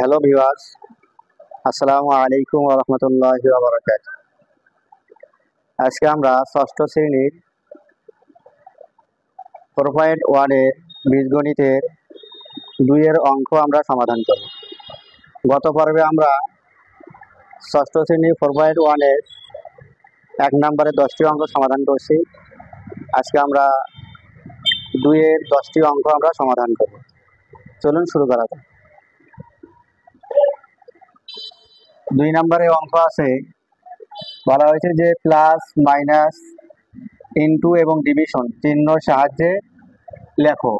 Hello viewers, আসসালামু আলাইকুম ওয়া রাহমাতুল্লাহি ওয়া বারাকাতুহু। আজকে আমরা ষষ্ঠ শ্রেণীর 4.1 এর বীজগণিতের 2 এর অঙ্ক আমরা সমাধান করব। গত পর্বে আমরা ষষ্ঠ শ্রেণীর 4.1 এর 1 নম্বরে 10টি অঙ্ক সমাধান করছি। আজকে আমরা 2 এর 10টি অঙ্ক আমরা সমাধান করব। চলুন শুরু করা যাক। 2 নম্বরে অঙ্ক আছে, বলা হয়েছে যে প্লাস মাইনাস ইনটু এবং ডিভিশন চিহ্নর সাহায্যে লেখো।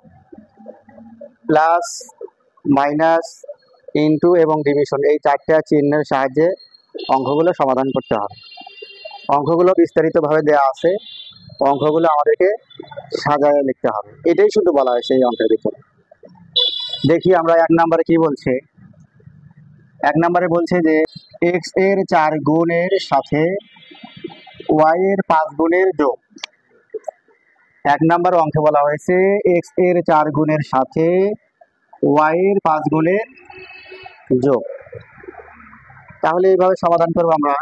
প্লাস মাইনাস ইনটু এবং ডিভিশন এই 4টা চিহ্নের সাহায্যে অঙ্কগুলো সমাধান করতে হবে। অঙ্কগুলো বিস্তারিতভাবে দেওয়া আছে, অঙ্কগুলো আমাদেরকে সাজায় লিখতে হবে। এটাই শুধু বলা হয়েছে এই অঙ্কের ভিতরে। দেখি আমরা 1 নম্বরে কি বলছে। 1 নম্বরে বলছে যে x এর 4 গুণের সাথে y এর 5 গুণের যোগ। 1 নম্বর অঙ্কে বলা হয়েছে x এর 4 গুণের সাথে y এর 5 গুণের যোগ। তাহলে এইভাবে সমাধান করব আমরা।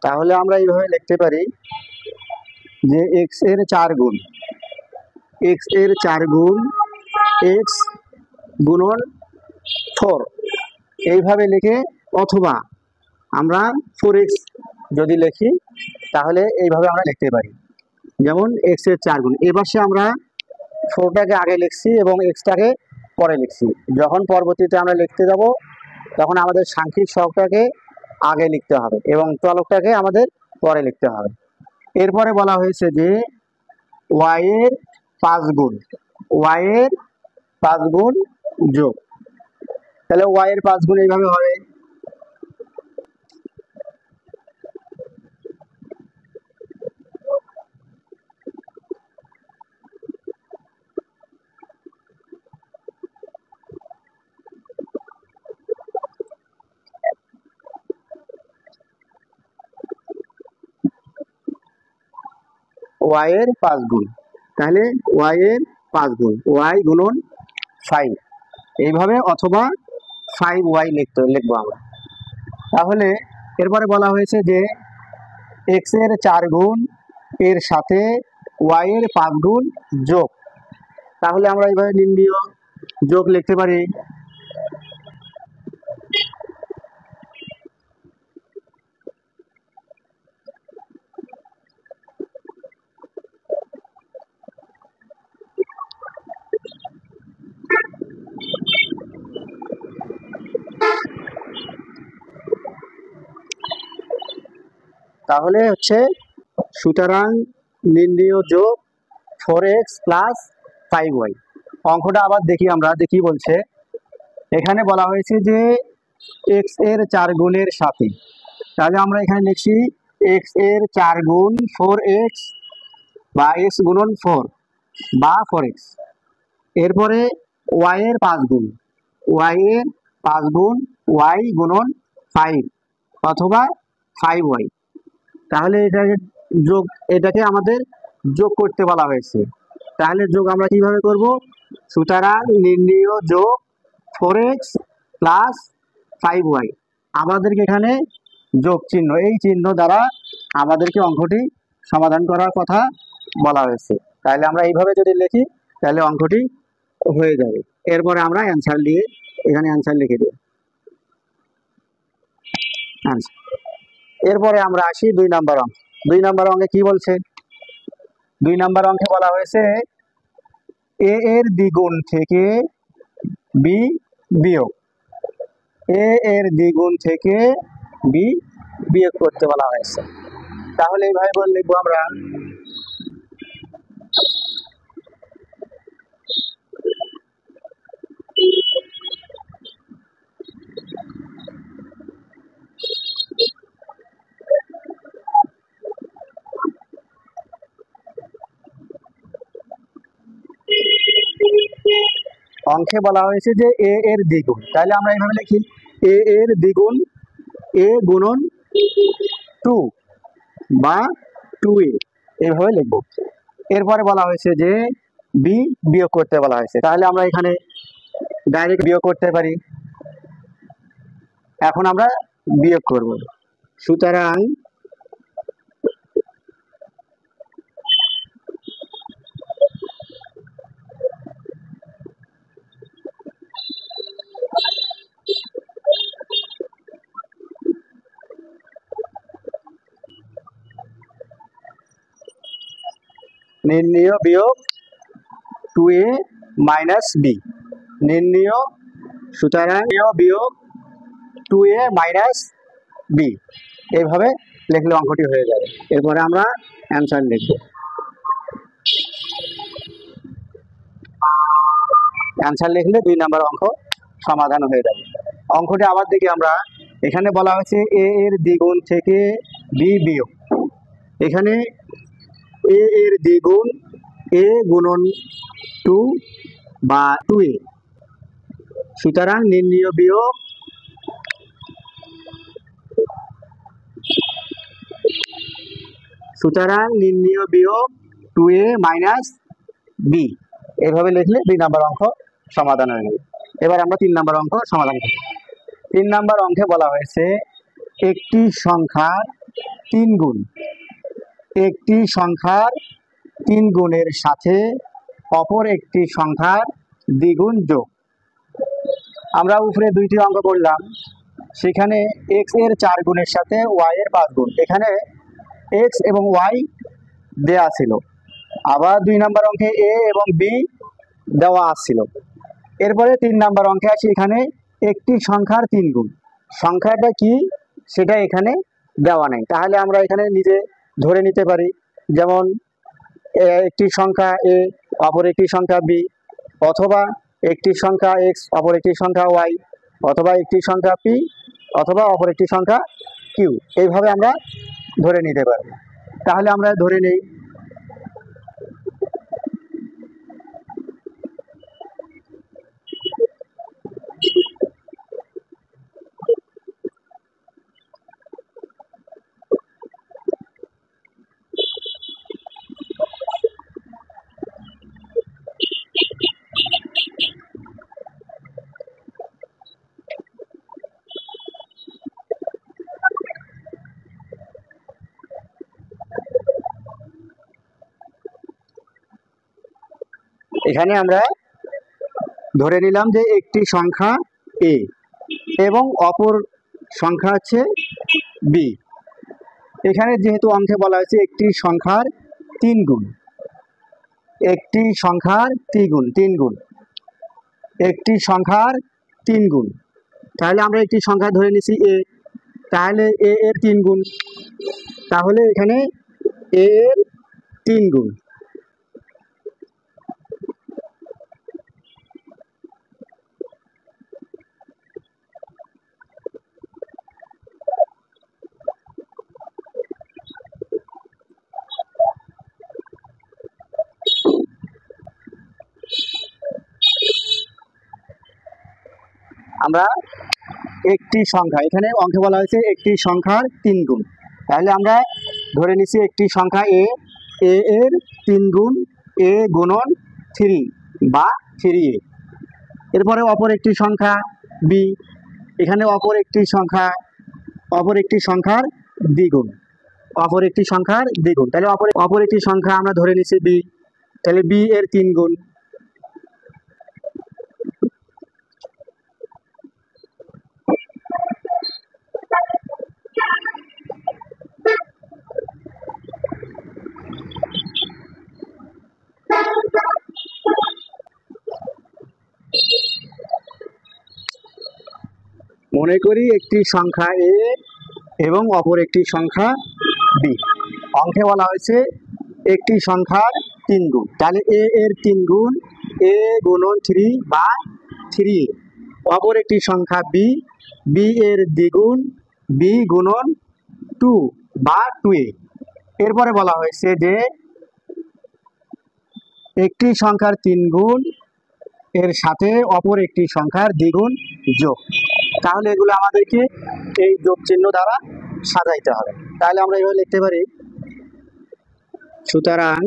তাহলে আমরা এইভাবে লিখতে পারি যে x এর 4 গুণ, x এর 4 গুণ x গুণন 4 এইভাবে লিখে, অথবা আমরা 4x যদি লিখি তাহলে এইভাবে আমরা লিখতে পারি। যেমন x এর 4 গুণ, এবার সে আমরা 4টাকে আগে লিখছি এবং xটাকে পরে লিখছি। যখন পরবর্তীতে আমরা লিখতে যাব তখন আমাদের সাংখ্যিক সহগটাকে আগে লিখতে হবে এবং চলকটাকে আমাদের পরে লিখতে হবে। এরপরে বলা হয়েছে যে y এর 5 গুণ, y এর 5 গুণ যোগ। তাহলে y এর 5 গুণ এইভাবে হবে, y এর 5 গুণ। তাহলে y এর 5 গুণ y গুণন 5 এইভাবে, অথবা 5y লিখবো আমরা। তাহলে এরপরে বলা হয়েছে যে x এর 4 গুণ এর সাথে y এর 5 গুণ যোগ। তাহলে আমরা এইভাবে নির্ণয় যোগ লিখতে পারি। তাহলে হচ্ছে সুতরাং নির্ণয় যোগ 4x প্লাস 5y। অঙ্কটা আবার দেখি আমরা, দেখি বলছে। এখানে বলা হয়েছে যে x এর 4 গুণের সাথে, তাহলে আমরা এখানে লিখছি x এর 4 গুণ 4x বা x গুণন 4 বা 4x। এরপরে y এর 5 গুণ, y এর 5 গুণ y গুণন 5 অথবা 5y। তাহলে এটাকে যোগ, এটাকে আমাদের যোগ করতে বলা হয়েছে। তাহলে যোগ আমরা কিভাবে করব? সুতরাং নির্ণয় যোগ 4x প্লাস 5y। আমাদেরকে এখানে যোগ চিহ্ন, এই চিহ্ন দ্বারা আমাদেরকে অঙ্কটি সমাধান করার কথা বলা হয়েছে। তাহলে আমরা এইভাবে যদি লিখি তাহলে অঙ্কটি হয়ে যাবে। এরপরে আমরা অ্যান্সার দিয়ে এখানে অ্যান্সার লিখে দেব। এরপরে আমরা আসি 2 নম্বর অঙ্ক। 2 নম্বর অঙ্কে কি বলছে? 2 নম্বর অঙ্কে বলা হয়েছে a এর দ্বিগুণ থেকে b বিয়োগ। a এর দ্বিগুণ থেকে b বিয়োগ করতে বলা হয়েছে। তাহলে এইভাবে বলে লিখবো আমরা। অঙ্কে বলা হয়েছে যে এ এর দ্বিগুণ, তাহলে আমরা এইভাবে লিখি এ এর দ্বিগুণ এ গুণন 2 বা 2a, এইভাবে লিখব। এরপরে বলা হয়েছে যে বি বিয়োগ করতে বলা হয়েছে, তাহলে আমরা এখানে ডাইরেক্ট বিয়োগ করতে পারি। এখন আমরা বিয়োগ করব, সুতরাং নির্ণেয় বিয়োগ 2a মাইনাস বি, নির্ণেয় সুতরাং বিয়োগ 2a মাইনাস বি, এইভাবে লিখলে অঙ্কটি হয়ে যাবে। এরপরে আমরা অ্যান্সার লিখব। অ্যান্সার লিখলে 2 নম্বর অঙ্ক সমাধান হয়ে যাবে। অঙ্কটি আবার দেখি আমরা, এখানে বলা হয়েছে এ এর দ্বিগুণ থেকে বি বিয়োগ, এখানে এ এর দ্বিগুণ এ গুণন 2 বা 2a, সুতরাং নির্ণেয় বিয়োগ নির্ণেয় বিয়োগ 2a মাইনাস বি, এইভাবে লিখলে 2 নম্বর অঙ্ক সমাধান হয়ে যাবে। এবার আমরা 3 নম্বর অঙ্ক সমাধান করি। 3 নম্বর অঙ্কে বলা হয়েছে একটি সংখ্যার 3 গুণ, একটি সংখ্যার 3 গুণের সাথে অপর একটি সংখ্যার দ্বিগুণ যোগ। আমরা উপরে 2টি অঙ্ক করলাম, সেখানে x এর 4 গুণের সাথে y এর 5 গুণ, এখানে x এবং y দেওয়া ছিল। আবার 2 নম্বর অঙ্কে a এবং b দেওয়া আসছিল। এরপরে 3 নম্বর অঙ্কে আসি, এখানে একটি সংখ্যার 3 গুণ, সংখ্যাটা কি সেটা এখানে দেওয়া নেই, তাহলে আমরা এখানে নিজে ধরে নিতে পারি, যেমন একটি সংখ্যা a অপর একটি সংখ্যা b, অথবা একটি সংখ্যা x অপর একটি সংখ্যা y, অথবা একটি সংখ্যা p অথবা অপর একটি সংখ্যা q, এইভাবে আমরা ধরে নিতে পারি। তাহলে আমরা ধরে নেই এখানে আমরা ধরে নিলাম যে একটি সংখ্যা a এবং অপর সংখ্যা হচ্ছে b। এখানে যেহেতু অঙ্কে বলা হয়েছে একটি সংখ্যার 3 গুণ, একটি সংখ্যার 3 গুণ, একটি সংখ্যার 3 গুণ, তাহলে আমরা একটি সংখ্যা ধরে নিছি a, তাহলে a এর 3 গুণ, তাহলে এখানে a এর 3 গুণ। আমরা একটি সংখ্যা, এখানে অঙ্কে বলা হয়েছে একটি সংখ্যার 3 গুণ, তাহলে আমরা ধরে নিছি একটি সংখ্যা a, a এর 3 গুণ a গুণন 3 বা 3a। এরপরে অপর একটি সংখ্যা b, এখানে অপর একটি সংখ্যার দ্বিগুণ, অপর একটি সংখ্যার দ্বিগুণ, তাহলে অপর একটি সংখ্যা আমরা ধরে নিছি b, তাহলে b এর 3 গুণ। মনে করি একটি সংখ্যা a এবং অপর একটি সংখ্যা b, অঙ্কে বলা হয়েছে একটি সংখ্যার 3 গুণ, তাহলে a এর 3 গুণ a গুণন 3 বা 3a, অপর একটি সংখ্যা b, b এর দ্বিগুণ b গুণন 2 বা 2a। এরপরে বলা হয়েছে যে একটি সংখ্যার 3 গুণ এর সাথে অপর একটি সংখ্যার দ্বিগুণ যোগ। তাহলে এগুলো আমাদেরকে এই যোগ চিহ্ন দ্বারা সাজাইতে হবে। তাহলে আমরা এভাবে লিখতে পারি, সুতরাং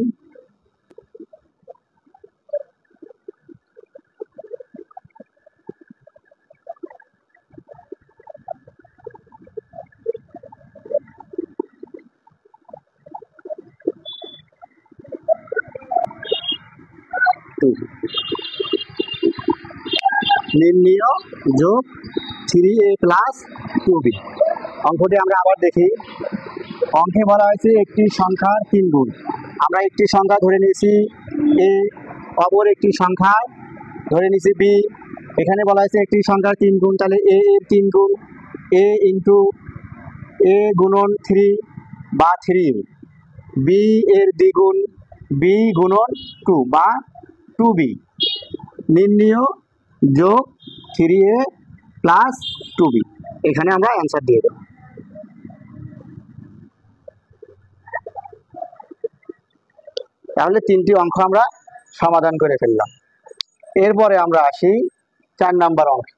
নির্ণীয় যোগ 3a প্লাস 2b। অঙ্কটি আমরা আবার দেখি। অঙ্কে বলা হয়েছে একটি সংখ্যার 3 গুণ। আমরা একটি সংখ্যা ধরে নিয়েছি a, অপর একটি সংখ্যা ধরে নিয়েছি b। এখানে বলা হয়েছে একটি সংখ্যার 3 গুণ, তাহলে a এর 3 গুণ a ইন্টু a গুণন 3 বা 3a, b এর দ্বিগুণ b গুণন 2 বা 2b। নির্ণীয় যোগ 3a প্লাস 2b। এখানে আমরা অ্যান্সার দিয়ে দেব। তাহলে 3টি অঙ্ক আমরা সমাধান করে ফেললাম। এরপরে আমরা আসি 4 নাম্বার অঙ্কে।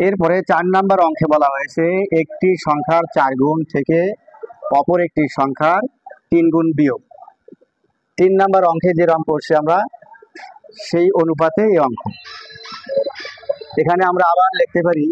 এরপরে 4 নাম্বার অঙ্কে বলা হয়েছে একটি সংখ্যার 4 গুণ থেকে অপর একটি সংখ্যার 3 গুণ বিয়োগ। 3 নাম্বার অঙ্কে যেরকম করছি আমরা সেই অনুপাতে এই অঙ্ক। এখানে আমরা আবার লিখতে পারি,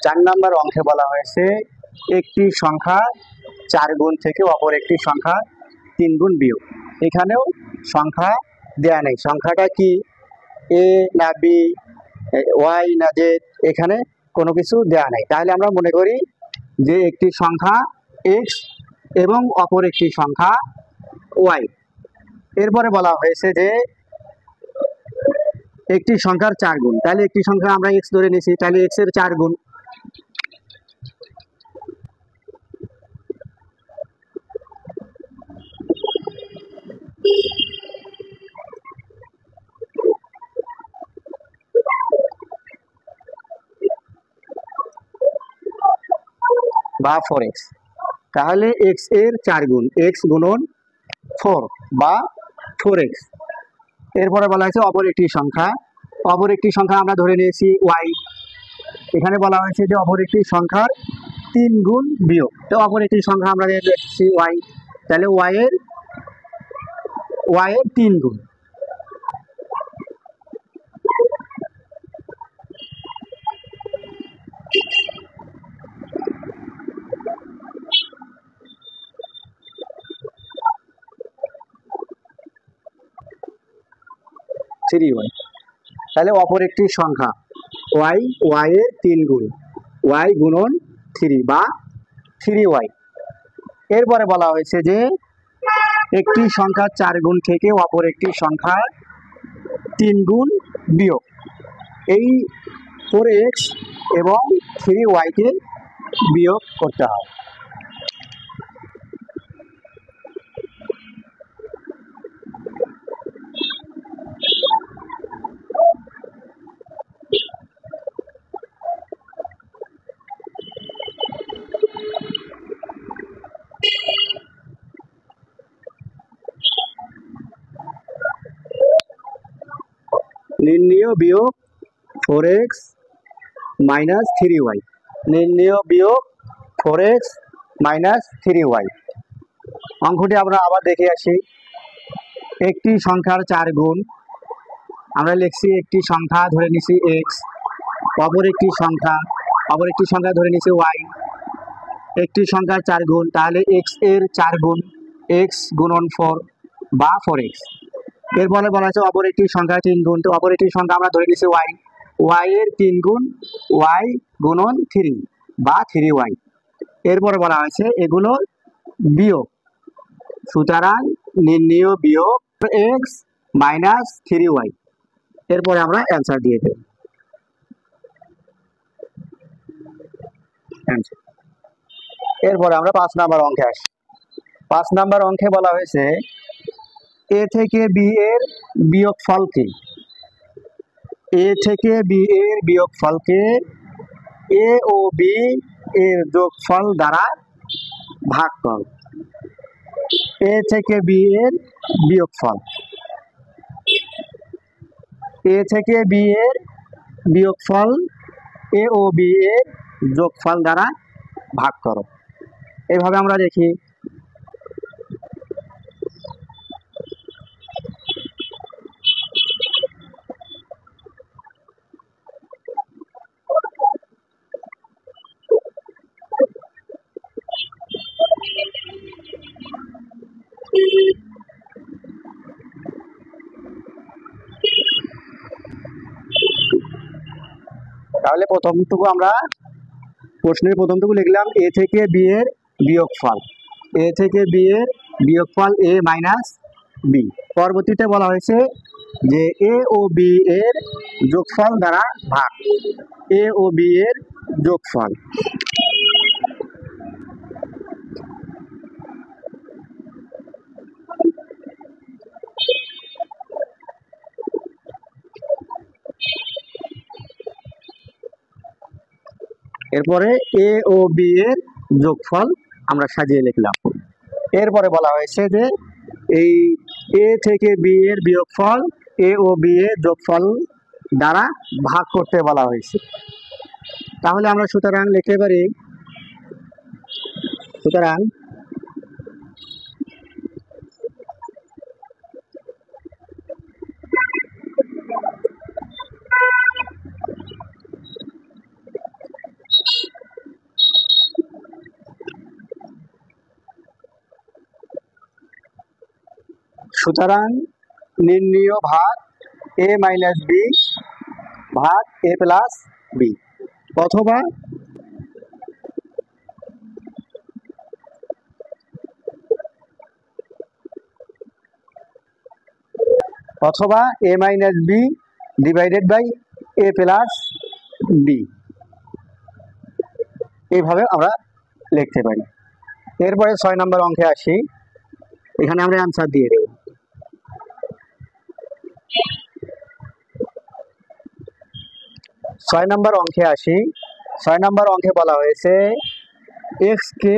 চার নাম্বার অঙ্কে বলা হয়েছে একটি সংখ্যা 4 গুণ থেকে অপর একটি সংখ্যা 3 গুণ বিয়োগ। এখানেও সংখ্যা দেয়া নেই, সংখ্যাটা কি এ না বি, ওয়াই না জেড, এখানে কোনো কিছু দেয়া নেই। তাহলে আমরা মনে করি যে একটি সংখ্যা এক্স এবং অপর একটি সংখ্যা ওয়াই। এরপরে বলা হয়েছে যে একটি সংখ্যার 4 গুণ, তাহলে একটি সংখ্যা আমরা এক্স ধরে নিয়েছি, তাহলে এক্স এর 4 গুণ। বা 4x, তাহলে x এর 4 গুণ x গুণন 4 বা 4x। এরপরে বলা হয়েছে অপর একটি সংখ্যা, অপর একটি সংখ্যা আমরা ধরে নিয়েছি y। এখানে বলা হয়েছে যে অপর একটি সংখ্যার 3 গুণ বিয়োগ, তো অপর একটি সংখ্যা আমরা দেখছি y, তাহলে y এর 3 গুণ। থ্রি ওয়াই, তাহলে অপর একটি সংখ্যা ওয়াই, ওয়াই এর 3 গুণ, ওয়াই গুণন 3 বা 3y। এরপরে বলা হয়েছে যে একটি সংখ্যা 4 গুণ থেকে অপর একটি সংখ্যা 3 গুণ বিয়োগ। এই 4x এবং 3y কে বিয়োগ করতে হবে। নির্ণীয় বিয়োগ 4x মাইনাস 3y, নির্ণীয় বিয়োগ 4x মাইনাস 3y। অঙ্কটি আমরা আবার দেখে আসি। একটি সংখ্যার 4 গুণ, আমরা লিখছি একটি সংখ্যা ধরে নিছি x, অপর একটি সংখ্যা ধরে নিছি y। একটি সংখ্যার 4 গুণ, তাহলে x এর 4 গুণ x গুণন 4 বা 4x। এরপরে বলা হয়েছে অপর একটি সংখ্যা 3 গুণ, তো অপর একটি সংখ্যা আমরা ধরে নিছি y, y এর 3 গুণ y গুণন 3 বা 3y। এরপরে বলা হয়েছে এগুলো বিয়োগ, সুতরাং নির্ণেয় বিয়োগ এক্স মাইনাস 3y। এরপরে আমরা অ্যান্সার দিয়ে দেব। এরপরে আমরা 5 নাম্বার অঙ্কে আসি। 5 নাম্বার অঙ্কে বলা হয়েছে এ থেকে বি এর বিয়োগফলকে, এ থেকে বি এর বিয়োগফলকে এ ও বি এর যোগফল দ্বারা ভাগ কর। এ থেকে বি এর বিয়োগফল, এ থেকে বি এর বিয়োগফল এ ও বি এর যোগফল দ্বারা ভাগ করো। এইভাবে আমরা দেখি। তাহলে প্রথমটুকু আমরা প্রশ্নের প্রথমটুকু লিখলাম এ থেকে বি এর বিয়োগফল, এ থেকে বি এর বিয়োগফল এ মাইনাস বি। পরবর্তীতে বলা হয়েছে যে এ ও বি এর যোগফল দ্বারা ভাগ, এ ও বি এর যোগফল। এরপরে এ ও বি এর যোগফল আমরা সাজিয়ে লিখলাম। এরপরে বলা হয়েছে যে এই এ থেকে বি এর বিয়োগফল এ ও বি এর যোগফল দ্বারা ভাগ করতে বলা হয়েছে। তাহলে আমরা সুতরাং লিখতে পারি, সুতরাং সুতরাং নির্ণেয় ভাগ এ মাইনাস বি ভাগ এ প্লাস বি, অথবা অথবা A minus B divided by A plus B, এইভাবে আমরা লিখতে পারি। এরপরে 6 নম্বর অঙ্কে আসি। এখানে আমরা অ্যান্সার দিয়ে দেব। 6 নম্বর অঙ্কে আসি। 6 নম্বর অঙ্কে বলা হয়েছে এক্স কে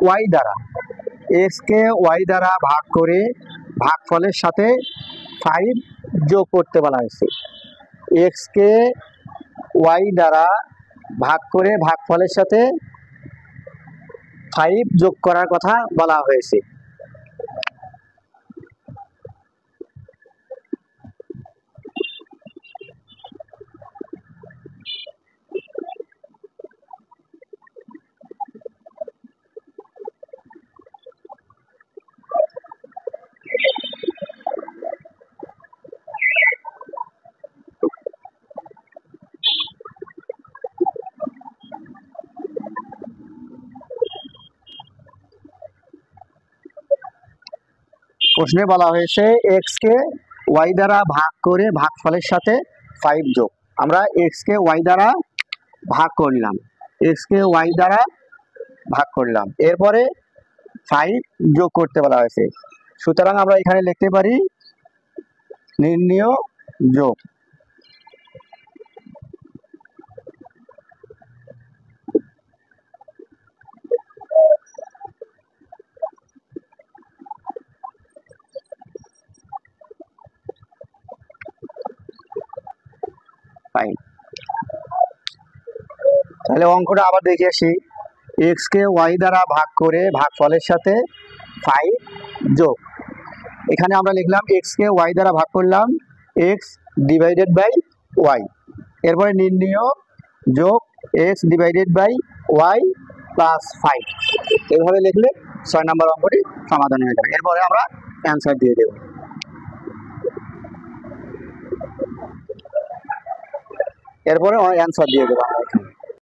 ওয়াই দ্বারা, এক্স কে ওয়াই দ্বারা ভাগ করে ভাগফলের সাথে 5 যোগ করতে বলা হয়েছে। এক্স কে ওয়াই দ্বারা ভাগ করে ভাগফলের সাথে 5 যোগ করার কথা বলা হয়েছে। প্রশ্নে বলা হয়েছে এক্স কে ওয়াই দ্বারা ভাগ করে ভাগফলের সাথে 5 যোগ। আমরা এক্স কে ওয়াই দ্বারা ভাগ করলাম, এক্স কে ওয়াই দ্বারা ভাগ করলাম, এরপরে 5 যোগ করতে বলা হয়েছে। সুতরাং আমরা এখানে লিখতে পারি নির্ণেয় যোগ। তাহলে অঙ্কটা আবার দেখে আসি। এক্স কে ওয়াই দ্বারা ভাগ করে ভাগফলের সাথে 5 যোগ। এখানে আমরা লিখলাম এক্স কে ওয়াই দ্বারা ভাগ করলাম, এক্স ডিভাইডেড বাই ওয়াই, এরপরে নির্ণেয় যোগ x divided by y plus 5। এইভাবে লিখলে 6 নম্বর অঙ্কটি সমাধান হয়ে যাবে। এরপরে আমরা অ্যান্সার দিয়ে দেব। এরপরে অ্যান্সার দিয়ে দেবো আমরা এখানে।